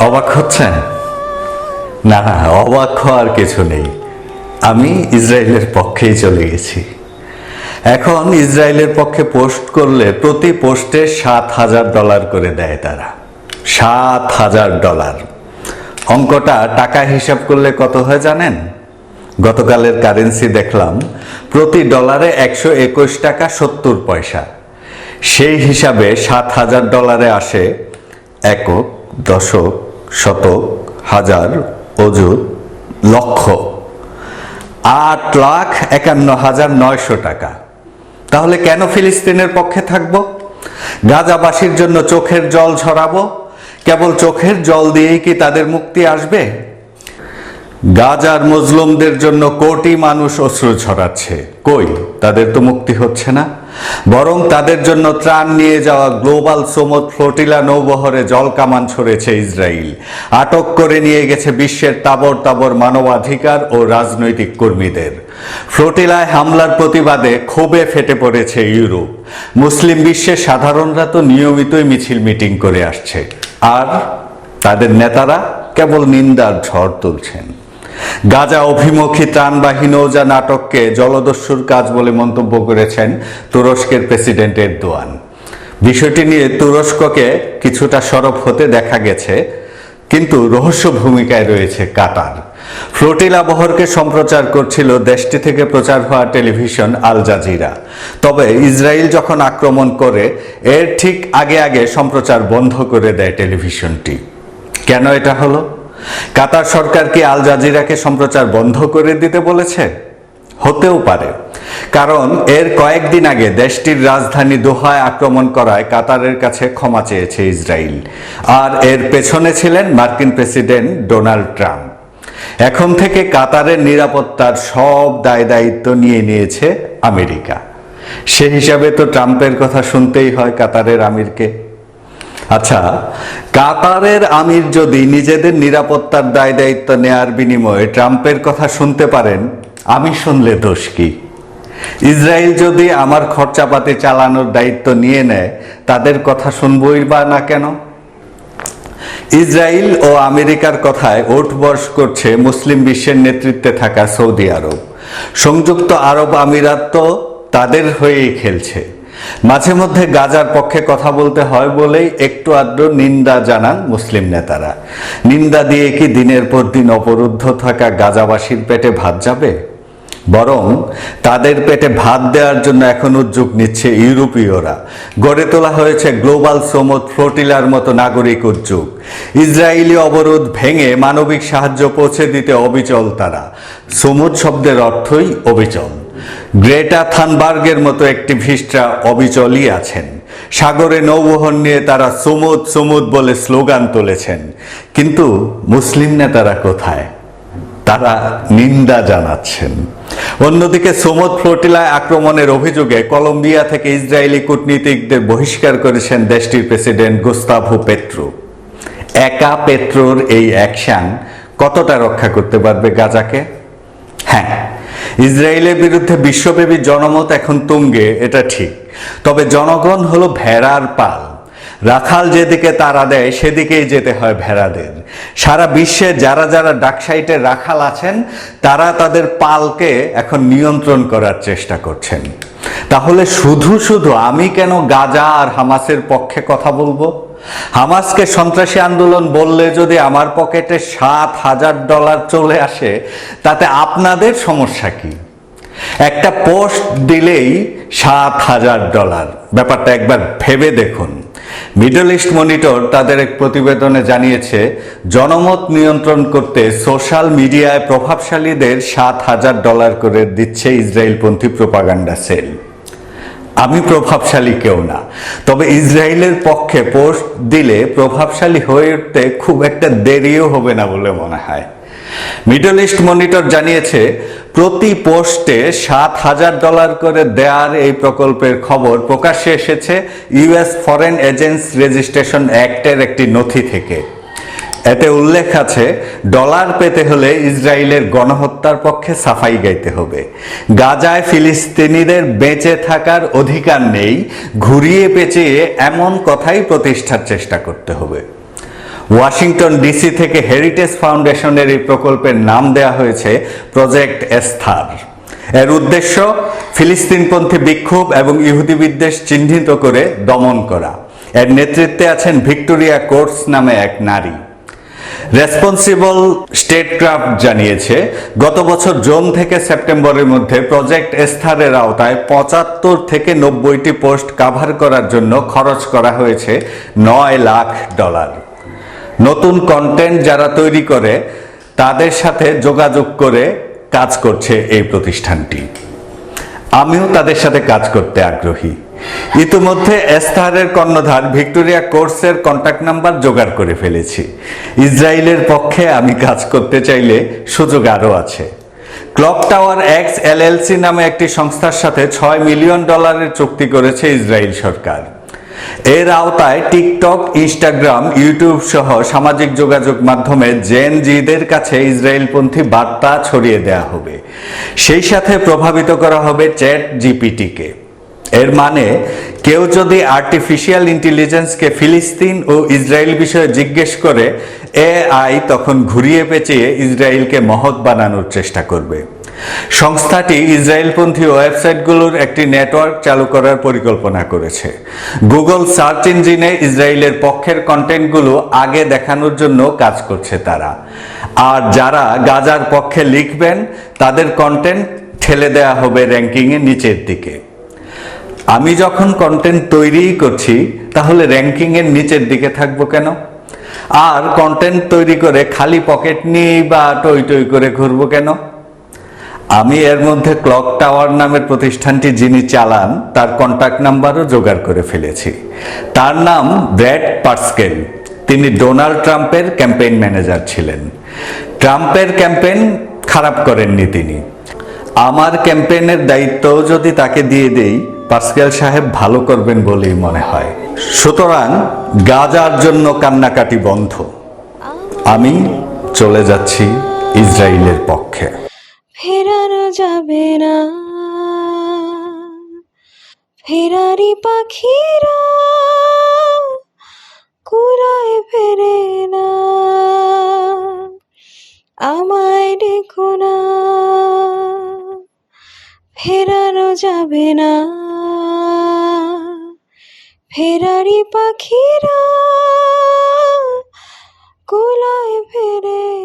অবাক হচ্ছেন? না না, অবাক হওয়ার কিছু নেই। আমি ইসরায়েলের পক্ষেই চলে গেছি। এখন ইসরায়েলের পক্ষে পোস্ট করলে প্রতি পোস্টে $7,000 করে দেয় তারা। $7,000। অঙ্কটা টাকা হিসাব করলে কত হয় জানেন? গতকালের কারেন্সি দেখলাম, প্রতি ডলারে 121 টাকা 70 পয়সা। সেই হিসাবে $7,000 আসে একক, দশক, শতক, হাজার, অযুত, লক্ষ। 8,51,900 টাকা। তাহলে কেন ফিলিস্তিনের পক্ষে থাকব? গাজাবাসীর জন্য চোখের জল ঝরাবো? কেবল চোখের জল দিয়েই কি তাদের মুক্তি আসবে? গাজার মজলুমদের জন্য কোটি মানুষ অশ্রু ঝরাচ্ছে, কই তাদের তো মুক্তি হচ্ছে না। বরং তাদের জন্য ত্রাণ নিয়ে যাওয়া গ্লোবাল সোমদ ফ্লোটিলা নৌবহরে জল কামান ছড়েছে ইসরায়েল। আটক করে নিয়ে গেছে বিশ্বের তাবর তাবর মানবাধিকার ও রাজনৈতিক কর্মীদের। ফ্লোটিলায় হামলার প্রতিবাদে ক্ষোভে ফেটে পড়েছে ইউরোপ। মুসলিম বিশ্বের সাধারণরা তো নিয়মিতই মিছিল মিটিং করে আসছে, আর তাদের নেতারা কেবল নিন্দার ঝড় তুলছেন। গাজা অভিমুখী ত্রাণবাহী নৌজা নাটককে জলদস্যুর কাজ বলে মন্তব্য করেছেন তুরস্কের প্রেসিডেন্ট এরদোয়ান। বিষয়টি নিয়ে তুরস্ককে কিছুটা সরব হতে দেখা গেছে, কিন্তু রহস্য ভূমিকায় রয়েছে কাতার। ফ্লোটিলা বহরকে সম্প্রচার করছিল দেশটি থেকে প্রচার হওয়া টেলিভিশন আল জাজিরা। তবে ইসরায়েল যখন আক্রমণ করে, এর ঠিক আগে আগে সম্প্রচার বন্ধ করে দেয় টেলিভিশনটি। কেন এটা হলো? কাতার সরকার কি আল জাজিরাকে সম্প্রচার বন্ধ করে দিতে বলেছে? হতেও পারে, কারণ এর কয়েকদিন আগে দেশটির রাজধানী দোহায় আক্রমণ করায় কাতারের কাছে ক্ষমা চেয়েছে ইসরায়েল, আর এর পেছনে ছিলেন মার্কিন প্রেসিডেন্ট ডোনাল্ড ট্রাম্প। এখন থেকে কাতারের নিরাপত্তার সব দায় দায়িত্ব নিয়ে নিয়েছে আমেরিকা। সে হিসাবে তো ট্রাম্পের কথা শুনতেই হয় কাতারের আমিরকে। আচ্ছা, কাতারের আমির যদি নিজেদের নিরাপত্তার দায় দায়িত্ব নেয়ার বিনিময়ে ট্রাম্পের কথা শুনতে পারেন, আমি শুনলে দোষ কি? ইসরায়েল যদি আমার খরচাপাতি চালানোর দায়িত্ব নিয়ে নেয়, তাদের কথা শুনবই বা না কেন? ইসরায়েল ও আমেরিকার কথায় ওঠবস করছে মুসলিম বিশ্বের নেতৃত্বে থাকা সৌদি আরব। সংযুক্ত আরব আমিরাত তো তাদের হয়েই খেলছে। মাঝে মধ্যে গাজার পক্ষে কথা বলতে হয় বলেই একটু আধটু নিন্দা জানান মুসলিম নেতারা। নিন্দা দিয়ে কি দিনের পর দিন অবরুদ্ধ থাকা গাজাবাসীর পেটে ভাত যাবে? বরং তাদের পেটে ভাত দেওয়ার জন্য এখন উদ্যোগ নিচ্ছে ইউরোপীয়রা। গড়ে তোলা হয়েছে গ্লোবাল সোমদ ফ্লোটিলার মতো নাগরিক উদ্যোগ। ইসরায়েলি অবরোধ ভেঙে মানবিক সাহায্য পৌঁছে দিতে অবিচল তারা। সোমদ শব্দের অর্থই অবিচল। গ্রেটা থানবার্গের মতো অ্যাক্টিভিস্টরা অবিচলই আছেন। সাগরে নৌবহর নিয়ে তারা সোমদ সোমদ বলে স্লোগান তুলেছেন, কিন্তু মুসলিম নেতারা কোথায়? তারা নিন্দা জানাচ্ছেন। অন্যদিকে সোমদ ফ্লোটিলায় আক্রমণের অভিযোগে কলম্বিয়া থেকে ইসরায়েলি কূটনীতিকদের বহিষ্কার করেছেন দেশটির প্রেসিডেন্ট গুস্তাভো পেট্রো। একা পেট্রোর এই অ্যাকশন কতটা রক্ষা করতে পারবে গাজাকে? হ্যাঁ, ইসরায়েলের বিরুদ্ধে বিশ্বব্যাপী জনমত এখন তুঙ্গে, এটা ঠিক। তবে জনগণ হলো ভেড়ার পাল। রাখাল যেদিকে তাড়া দেয় সেদিকেই যেতে হয় ভেড়াদের। সারা বিশ্বে যারা যারা ডাকসাইটের রাখাল আছেন, তারা তাদের পালকে এখন নিয়ন্ত্রণ করার চেষ্টা করছেন। তাহলে শুধু শুধু আমি কেন গাজা আর হামাসের পক্ষে কথা বলবো? হামাসকে সন্ত্রাসী আন্দোলন বললে যদি আমার পকেটে $7,000 চলে আসে, তাতে আপনাদের সমস্যা কি? একটা পোস্ট দিলেই $7,000। ব্যাপারটা একবার ভেবে দেখুন। মিডল ইস্ট মনিটর তাদের এক প্রতিবেদনে জানিয়েছে, জনমত নিয়ন্ত্রণ করতে সোশ্যাল মিডিয়ায় প্রভাবশালীদের $7,000 করে দিচ্ছে ইসরায়েলপন্থী প্রোপাগান্ডা সেল। আমি প্রভাবশালী কেউ না, তবে ইসরায়েলের পক্ষে পোস্ট দিলে প্রভাবশালী হয়ে উঠতে খুব একটা দেরিও হবে না বলে মনে হয়। মিডল ইস্ট মনিটর জানিয়েছে, প্রতি পোস্টে $7,000 করে দেওয়ার এই প্রকল্পের খবর প্রকাশ্যে এসেছে ইউএস ফরেন এজেন্টস রেজিস্ট্রেশন অ্যাক্টের একটি নথি থেকে। এতে উল্লেখ আছে, ডলার পেতে হলে ইসরায়েলের গণহত্যার পক্ষে সাফাই গাইতে হবে। গাজায় ফিলিস্তিনিদের বেঁচে থাকার অধিকার নেই, ঘুরিয়ে পেঁচিয়ে এমন কথাই প্রতিষ্ঠার চেষ্টা করতে হবে। ওয়াশিংটন ডিসি থেকে হেরিটেজ ফাউন্ডেশনের এই প্রকল্পের নাম দেয়া হয়েছে প্রজেক্ট এস্থার। এর উদ্দেশ্য ফিলিস্তিনপন্থী বিক্ষোভ এবং ইহুদি বিদ্বেষ চিহ্নিত করে দমন করা। এর নেতৃত্বে আছেন ভিক্টোরিয়া কোর্টস নামে এক নারী। রেসপন্সিবল স্টেটক্রাফট জানিয়েছে, গত বছর জুন থেকে সেপ্টেম্বরের মধ্যে প্রজেক্ট এস্থারের আওতায় 75 থেকে 90টি পোস্ট কাভার করার জন্য খরচ করা হয়েছে $9 লাখ। নতুন কন্টেন্ট যারা তৈরি করে তাদের সাথে যোগাযোগ করে কাজ করছে এই প্রতিষ্ঠানটি। আমিও তাদের সাথে কাজ করতে আগ্রহী। ইতিমধ্যে এস্থারের কর্ণধার ভিক্টোরিয়া কোর্টসের কন্ট্যাক্ট নাম্বার জোগাড় করে ফেলেছি। ইসরায়েলের পক্ষে আমি কাজ করতে চাইলে সুযোগ আরও আছে। ক্লক টাওয়ার এক্স LLC নামে একটি সংস্থার সাথে $6 মিলিয়ন চুক্তি করেছে ইসরায়েল সরকার। এর আওতায় টিকটক, ইনস্টাগ্রাম, ইউটিউব সহ সামাজিক যোগাযোগ মাধ্যমে জেন জিদের কাছে ইসরায়েলপন্থী বার্তা ছড়িয়ে দেয়া হবে। সেই সাথে প্রভাবিত করা হবে চ্যাট জিপিটিকে। এর মানে কেউ যদি আর্টিফিশিয়াল ইন্টেলিজেন্সকে ফিলিস্তিন ও ইসরায়েল বিষয়ে জিজ্ঞেস করে, AI তখন ঘুরিয়ে পেঁচিয়ে ইসরায়েলকে মহৎ বানানোর চেষ্টা করবে। সংস্থাটি ইসরায়েলপন্থী ওয়েবসাইটগুলোর একটি নেটওয়ার্ক চালু করার পরিকল্পনা করেছে। গুগল সার্চ ইঞ্জিনে ইসরায়েলের পক্ষের কন্টেন্টগুলো আগে দেখানোর জন্য কাজ করছে তারা। আর যারা গাজার পক্ষে লিখবেন তাদের কন্টেন্ট ঠেলে দেয়া হবে র্যাঙ্কিংয়ের নিচের দিকে। আমি যখন কন্টেন্ট তৈরিই করছি, তাহলে র্যাঙ্কিংয়ের নিচের দিকে থাকবো কেন? আর কন্টেন্ট তৈরি করে খালি পকেট নিয়েই বা টই টই করে ঘুরবো কেন? আমি এর মধ্যে ক্লক টাওয়ার নামের প্রতিষ্ঠানটি যিনি চালান তার কন্ট্যাক্ট নাম্বারও জোগাড় করে ফেলেছি। তার নাম ব্র্যাড পার্সকেল। তিনি ডোনাল্ড ট্রাম্পের ক্যাম্পেইন ম্যানেজার ছিলেন। ট্রাম্পের ক্যাম্পেইন খারাপ করেননি তিনি। আমার ক্যাম্পেইনের দায়িত্বও যদি তাকে দিয়ে দেই, পার্সকেল সাহেব ভালো করবেন বলেই মনে হয়। সুতরাং গাজার জন্য কান্নাকাটি বন্ধ। আমি চলে যাচ্ছি ইসরায়েলের পক্ষে। ফেরানো যাবে না, ফেরারি পাখিরা কুড়ায় ফেরে না, আমায় ডেকো না, ফেরানো যাবে না, ফেরারি পাখিরা কুড়ায় ফেরে